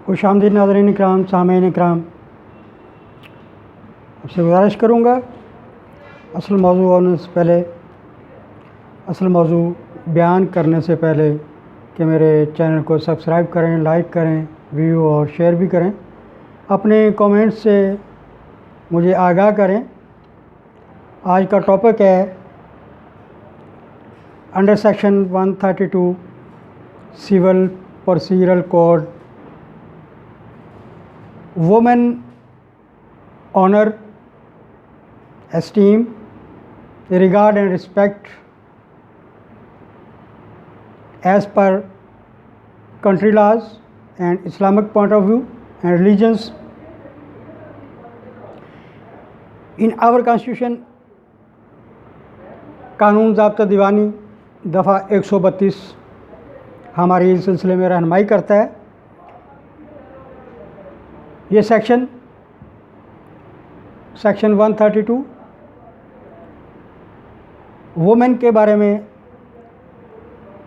खुशामदीद नाज़रीन इकराम, सामीन इकराम, आपसे गुजारिश करूँगा असल मौजू होने से पहले, असल मौजू बयान करने से पहले कि मेरे चैनल को सब्सक्राइब करें, लाइक करें, व्यू और शेयर भी करें। अपने कमेंट से मुझे आगाह करें। आज का टॉपिक है under section 132 civil procedural code, women honor, esteem, regard and respect as per country laws and Islamic point of view and religions. In our constitution, कानून ज़ाब्ता दीवानी दफ़ा 132 हमारी इस सिलसिले में रहनुमाई करता है। ये सेक्शन 132 वुमेन के बारे में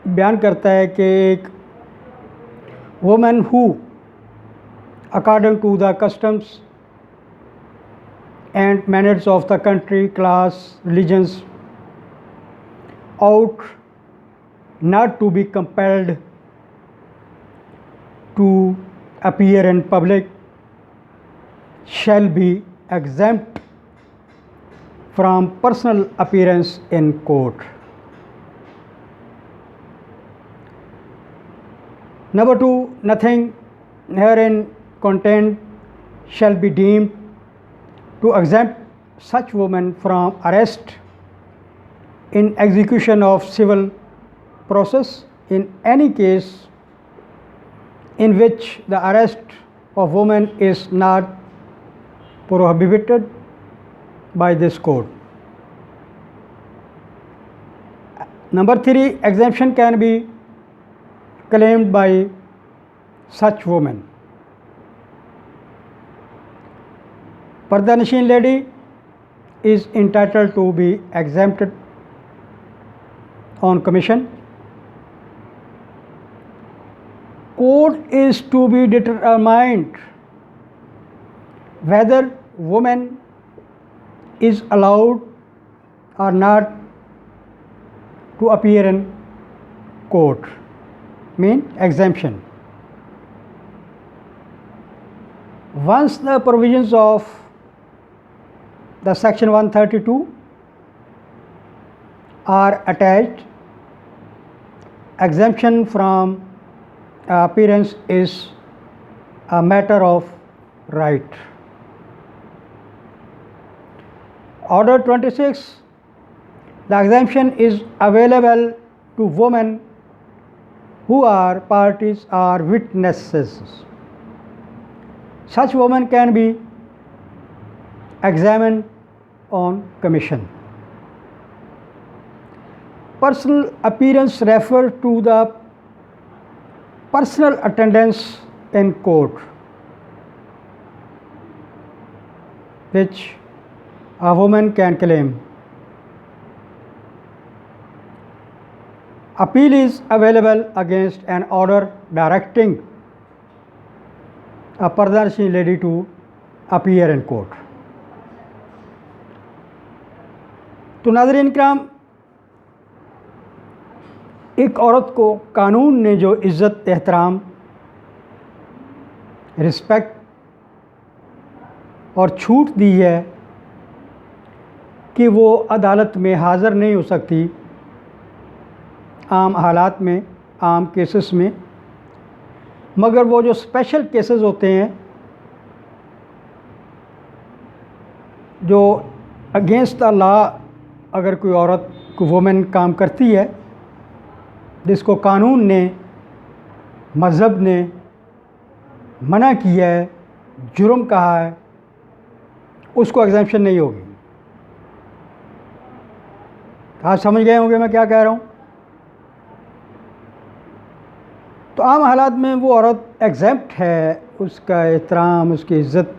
बयान करता है कि एक women who according to the customs and manners of the country, class, religions ought not to be compelled to appear in public shall be exempt from personal appearance in court. Number 2, nothing herein contained shall be deemed to exempt such woman from arrest in execution of civil process in any case in which the arrest of woman is not prohibited by this code. Number 3, exemption can be claimed by such women. Pardanashin lady is entitled to be exempted on commission. Code is to be determined whether woman is allowed or not to appear in court, mean exemption. Once the provisions of the section 132 are attached, exemption from appearance is a matter of right. Order 26, the exemption is available to women who are parties or witnesses. Such women can be examined on commission. Personal appearance refers to the personal attendance in court which a woman can claim. Appeal is available against an order directing a Pardanashin lady to appear in court. तो नाज़रीन इकराम, एक औरत को कानून ने जो इज़्ज़त, एहतराम, रिस्पेक्ट और छूट दी है कि वो अदालत में हाज़िर नहीं हो सकती आम हालात में, आम केसेस में, मगर वो जो स्पेशल केसेस होते हैं जो अगेंस्ट द लॉ, अगर कोई औरत, कोई वुमेन काम करती है जिसको कानून ने, मज़हब ने मना किया है, जुर्म कहा है, उसको एग्ज़म्पशन नहीं होगी। आप समझ गए होंगे मैं क्या कह रहा हूँ। तो आम हालात में वो औरत एग्ज़म्प्ट है, उसका एहतराम, उसकी इज़्ज़त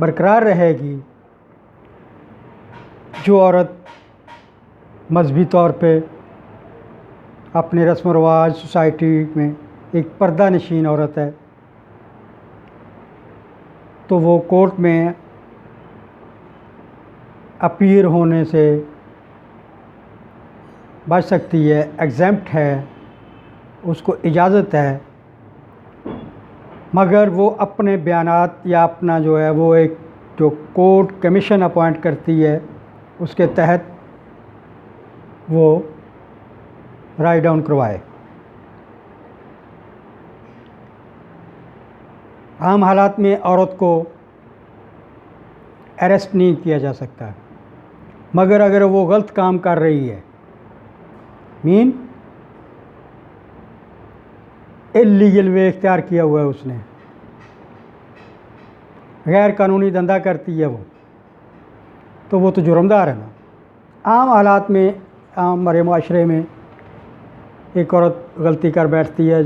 बरकरार रहेगी। जो औरत मजहबी तौर पे अपने रस्म व रवाज सोसाइटी में एक पर्दा नशीन औरत है, तो वो कोर्ट में अपीयर होने से बच सकती है, एग्जेम्प्ट है, उसको इजाज़त है, मगर वो अपने बयानात या अपना जो है वो एक जो कोर्ट कमीशन अपॉइंट करती है उसके तहत वो राइट डाउन करवाए। आम हालात में औरत को अरेस्ट नहीं किया जा सकता, मगर अगर वो गलत काम कर रही है, मीन इल्लीगल वे इख्तियार किया हुआ है, उसने गैर कानूनी धंधा करती है वो, तो वो तो जुर्मदार है ना। आम हालात में, आम हमारे माशरे में एक औरत गलती कर बैठती है,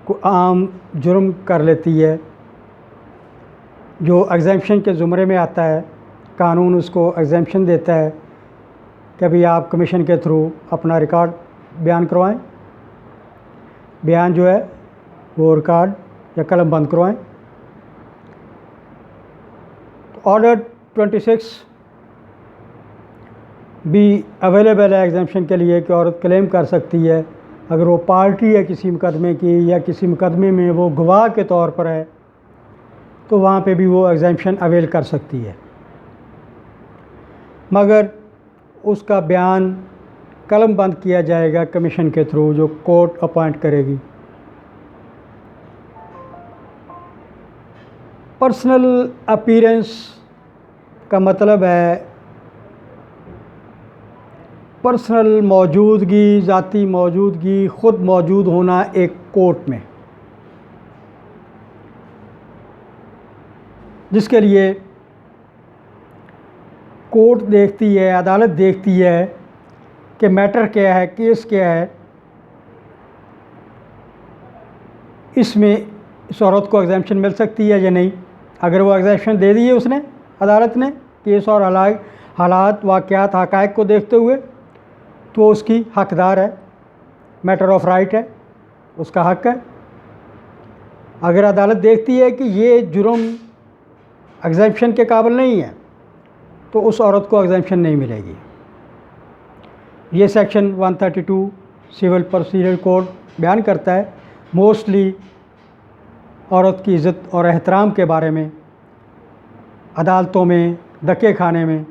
को आम जुर्म कर लेती है जो एग्जेम्पशन के ज़ुमरे में आता है, कानून उसको एग्जेम्पशन देता है कि भाई आप कमीशन के थ्रू अपना रिकॉर्ड बयान करवाएं, बयान जो है वो रिकॉर्ड या कलम बंद करवाएं। तो ऑर्डर 26 भी अवेलेबल है एग्जेम्पशन के लिए कि औरत क्लेम कर सकती है अगर वो पार्टी है किसी मुकदमे की या किसी मुकदमे में वो गवाह के तौर पर है, तो वहाँ पे भी वो एग्जेम्पशन अवेल कर सकती है, मगर उसका बयान कलम बंद किया जाएगा कमीशन के थ्रू जो कोर्ट अपॉइंट करेगी। पर्सनल अपीयरेंस का मतलब है पर्सनल मौजूदगी, ज़ाती मौजूदगी, ख़ुद मौजूद होना एक कोर्ट में, जिसके लिए कोर्ट देखती है, अदालत देखती है कि मैटर क्या है, केस क्या है, इसमें इस औरत को एग्जेम्पशन मिल सकती है या नहीं। अगर वो एग्जेम्पशन दे दी है उसने, अदालत ने, केस और हालात वाक़यात हक़ाइक़ को देखते हुए, तो उसकी हकदार है, मैटर ऑफ राइट है, उसका हक है। अगर अदालत देखती है कि ये जुर्म एग्जेम्पशन के काबिल नहीं है, तो उस औरत को एग्जेम्पशन नहीं मिलेगी। ये सेक्शन 132 सिविल प्रोसीजर कोड बयान करता है मोस्टली औरत की इज़्ज़त और एहतराम के बारे में, अदालतों में, धक्के खाने में